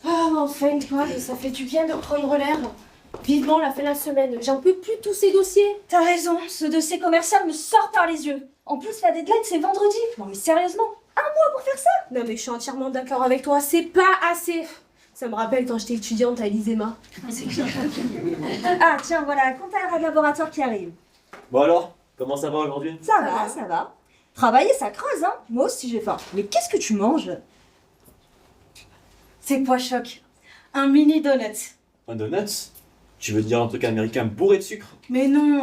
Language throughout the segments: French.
Ah, enfin, quoi, ça fait du bien de prendre l'air. Vivement la fin de la semaine, j'en peux plus de tous ces dossiers. T'as raison, ce dossier commercial me sort par les yeux. En plus, la deadline, c'est vendredi. Non mais sérieusement, un mois pour faire ça? Non mais je suis entièrement d'accord avec toi, c'est pas assez. Ça me rappelle quand j'étais étudiante à l'ISEMA. Ah tiens, voilà, compte à laboratoire qui arrive. Bon alors, comment ça va aujourd'hui? Ça va, ça va. Travailler, ça creuse, hein. Moi aussi, j'ai faim. Mais qu'est-ce que tu manges? C'est pois choc. Un mini donut. Un donut? Tu veux dire un truc américain bourré de sucre? Mais non,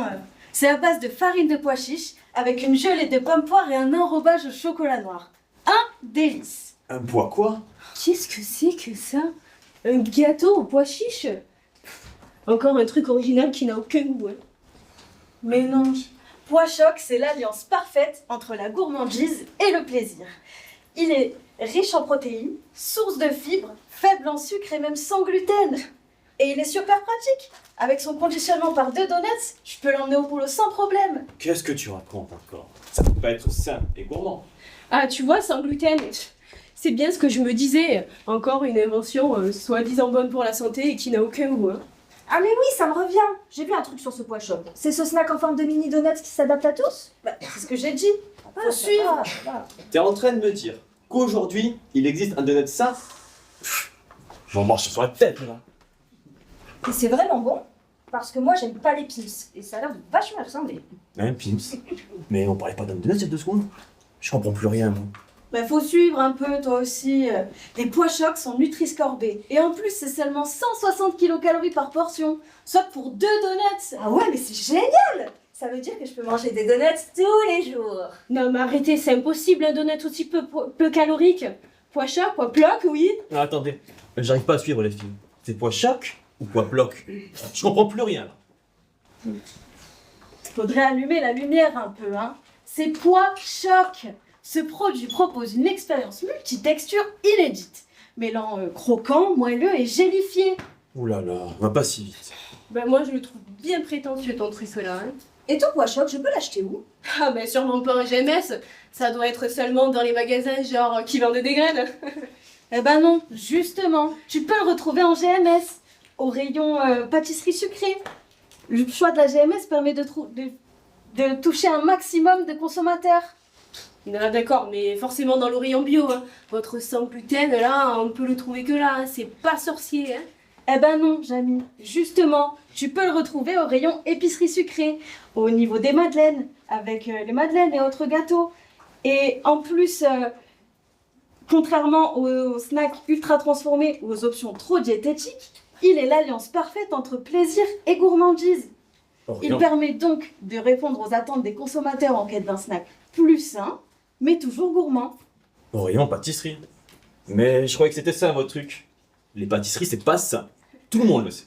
c'est à base de farine de pois chiche avec une gelée de pommes poires et un enrobage au chocolat noir. Un délice. Un pois quoi? Qu'est-ce que c'est que ça? Un gâteau au pois chiche? Encore un truc original qui n'a aucun goût. Hein. Mais non, pois choc, c'est l'alliance parfaite entre la gourmandise et le plaisir. Il est riche en protéines, source de fibres, faible en sucre et même sans gluten. Et il est super pratique. Avec son conditionnement par 2 donuts, je peux l'emmener au boulot sans problème. Qu'est-ce que tu racontes encore? Ça peut pas être sain et gourmand. Ah, tu vois, sans gluten, c'est bien ce que je me disais. Encore une invention soi-disant bonne pour la santé et qui n'a aucun goût. Hein. Ah mais oui, ça me revient. J'ai vu un truc sur ce pois choc. C'est ce snack en forme de mini donuts qui s'adapte à tous? Bah, c'est ce que j'ai dit. Faut suivre. T'es en train de me dire qu'aujourd'hui, il existe un donut sain? Je m'en marche sur la tête là. Et c'est vraiment bon. Parce que moi, j'aime pas les pims. Et ça a l'air de vachement ressembler. Hein, Pims? Mais on parlait pas d'un donut il y a 2 secondes? Je comprends plus rien, moi. Bah faut suivre un peu, toi aussi. Les pois chocs sont Nutri-Score-B. Et en plus, c'est seulement 160 kcal par portion. Soit pour 2 donuts. Ah ouais, mais c'est génial! Ça veut dire que je peux manger des donuts tous les jours. Non mais arrêtez, c'est impossible un donut aussi peu calorique. Pois choc, pois ploc, oui. Ah, attendez, j'arrive pas à suivre les filles. C'est pois choc ou pois bloc? Je comprends plus rien là. Faudrait allumer la lumière un peu, hein. C'est pois choc. Ce produit propose une expérience multitexture inédite, mêlant croquant, moelleux et gélifié. Ouh là là, on va pas si vite. Ben moi je le trouve bien prétentieux ton truc là. Hein. Et ton pois choc, je peux l'acheter où? Ah ben sûrement pas un GMS, ça doit être seulement dans les magasins genre qui vendent des graines. Eh ben non, justement, tu peux le retrouver en GMS, au rayon pâtisserie sucrée. Le choix de la GMS permet de toucher un maximum de consommateurs. Non d'accord, mais forcément dans le rayon bio. Hein. Votre sans gluten là, on peut le trouver que là, hein. C'est pas sorcier. Hein. Eh ben non, Jamy. Justement, tu peux le retrouver au rayon épicerie sucrée, au niveau des madeleines, avec les madeleines et autres gâteaux. Et en plus, contrairement aux snacks ultra transformés ou aux options trop diététiques, il est l'alliance parfaite entre plaisir et gourmandise. Il permet donc de répondre aux attentes des consommateurs en quête d'un snack plus sain, mais toujours gourmand. Au rayon pâtisserie. Mais je croyais que c'était ça votre truc. Les pâtisseries, c'est pas ça. Tout le monde le sait.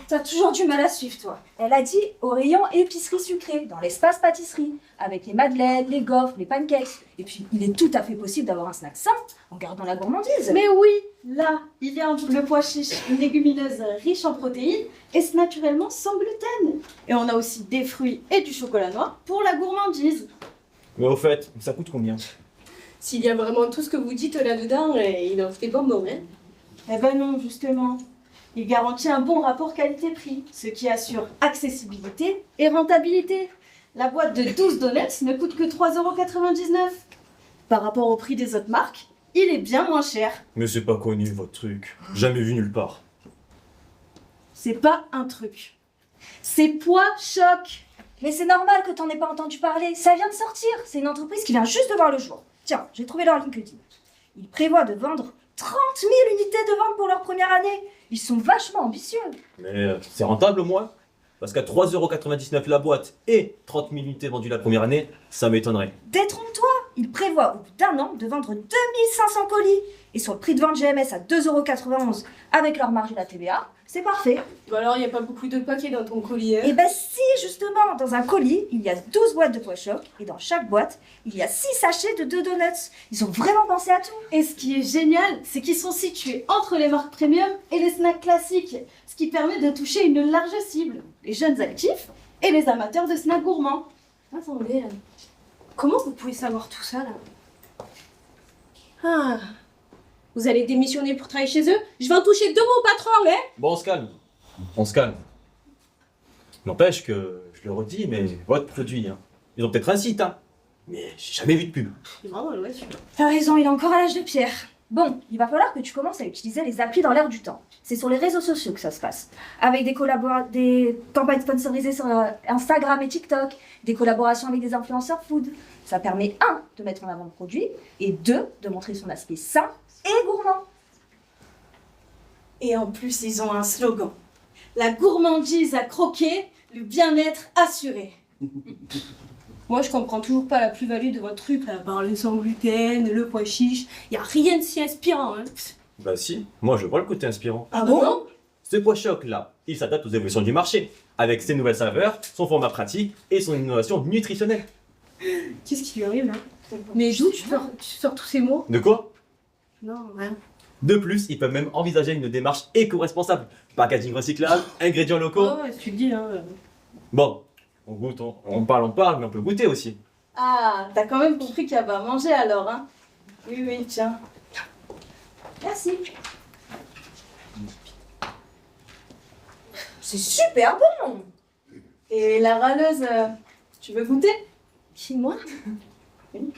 T'as toujours du mal à suivre, toi. Elle a dit au rayon épicerie sucrée, dans l'espace pâtisserie, avec les madeleines, les gaufres, les pancakes. Et puis, il est tout à fait possible d'avoir un snack sain en gardant la gourmandise. Mais oui, là, il y a le pois chiche, une légumineuse riche en protéines et c'est naturellement sans gluten. Et on a aussi des fruits et du chocolat noir pour la gourmandise. Mais au fait, ça coûte combien? S'il y a vraiment tout ce que vous dites là-dedans, il en fait pas bon, hein. Eh ben non, justement. Il garantit un bon rapport qualité-prix, ce qui assure accessibilité et rentabilité. La boîte de 12 donuts ne coûte que 3,99 €. Par rapport au prix des autres marques, il est bien moins cher. Mais c'est pas connu votre truc. Jamais vu nulle part. C'est pas un truc. C'est pois choc. Mais c'est normal que t'en aies pas entendu parler. Ça vient de sortir. C'est une entreprise qui vient juste de voir le jour. Tiens, j'ai trouvé leur LinkedIn. Ils prévoient de vendre 30 000 unités de vente pour leur première année. Ils sont vachement ambitieux. Mais c'est rentable au moins? Parce qu'à 3,99 € la boîte et 30 000 unités vendues la première année, ça m'étonnerait. Détrompe-toi. Ils prévoient au bout d'un an de vendre 2500 colis. Et sur le prix de vente GMS à 2,91 € avec leur marge et la TVA, c'est parfait. Bon alors, il n'y a pas beaucoup de paquets dans ton colis, hein. Et ben si, justement, dans un colis, il y a 12 boîtes de pois choc et dans chaque boîte, il y a 6 sachets de 2 donuts. Ils ont vraiment pensé à tout. Et ce qui est génial, c'est qu'ils sont situés entre les marques premium et les snacks classiques, ce qui permet de toucher une large cible, les jeunes actifs et les amateurs de snacks gourmands. Attendez, comment vous pouvez savoir tout ça là? Ah, Vous allez démissionner pour travailler chez eux? Je vais en toucher 2 mots au patron, hein? Bon, on se calme. On se calme. N'empêche que, je le redis, mais votre produit, hein, ils ont peut-être un site, hein, mais j'ai jamais vu de pub. C'est vraiment ouais, sûr. T'as raison, il est encore à l'âge de pierre. Bon, il va falloir que tu commences à utiliser les applis dans l'air du temps. C'est sur les réseaux sociaux que ça se passe. Avec des campagnes sponsorisées sur Instagram et TikTok, des collaborations avec des influenceurs food. Ça permet 1 de mettre en avant le produit et 2 de montrer son aspect sain et gourmand. Et en plus, ils ont un slogan. La gourmandise à croquer, le bien-être assuré. Moi, je comprends toujours pas la plus-value de votre truc, là, à part le sans gluten, le pois chiche. Y a rien de si inspirant, hein. Bah si, moi je vois le côté inspirant. Ah bon? Ce pois choc là, il s'adapte aux évolutions du marché, avec ses nouvelles saveurs, son format pratique et son innovation nutritionnelle. Qu'est-ce qui lui arrive, là? Mais d'où tu sors tous ces mots? De quoi? Non, rien. De plus, ils peuvent même envisager une démarche éco-responsable. Packaging recyclable, ingrédients locaux. Oh, ouais, tu le dis, hein. Bon, on goûte, on parle, mais on peut goûter aussi. Ah, t'as quand même compris qu'il y avait à manger alors, hein? Oui, oui, tiens. Merci. C'est super bon. Et la râleuse, tu veux goûter? Qui, moi? Oui.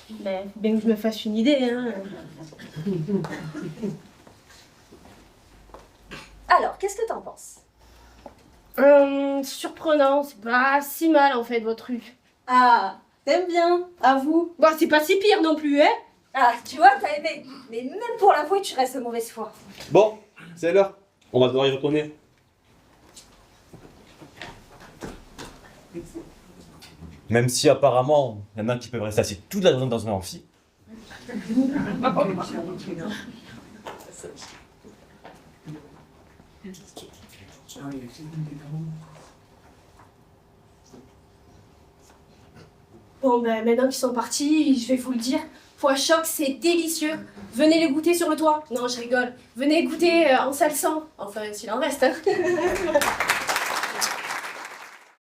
Ben, faut bien que je me fasse une idée, hein. Alors, qu'est-ce que t'en penses? Surprenant, c'est pas si mal en fait votre truc. Ah, t'aimes bien, à vous. Bon, c'est pas si pire non plus, hein. Ah, tu vois, t'as aimé. Mais même pour l'avouer, tu restes de mauvaise foi. Bon, c'est l'heure. On va devoir y retourner. Même si apparemment, il y en a qui peuvent rester assis toute la journée dans un amphi. Bon, ben maintenant qu'ils sont partis, je vais vous le dire. Pois choc, c'est délicieux. Venez les goûter sur le toit. Non, je rigole. Venez goûter en salsant. Enfin, s'il en reste, hein.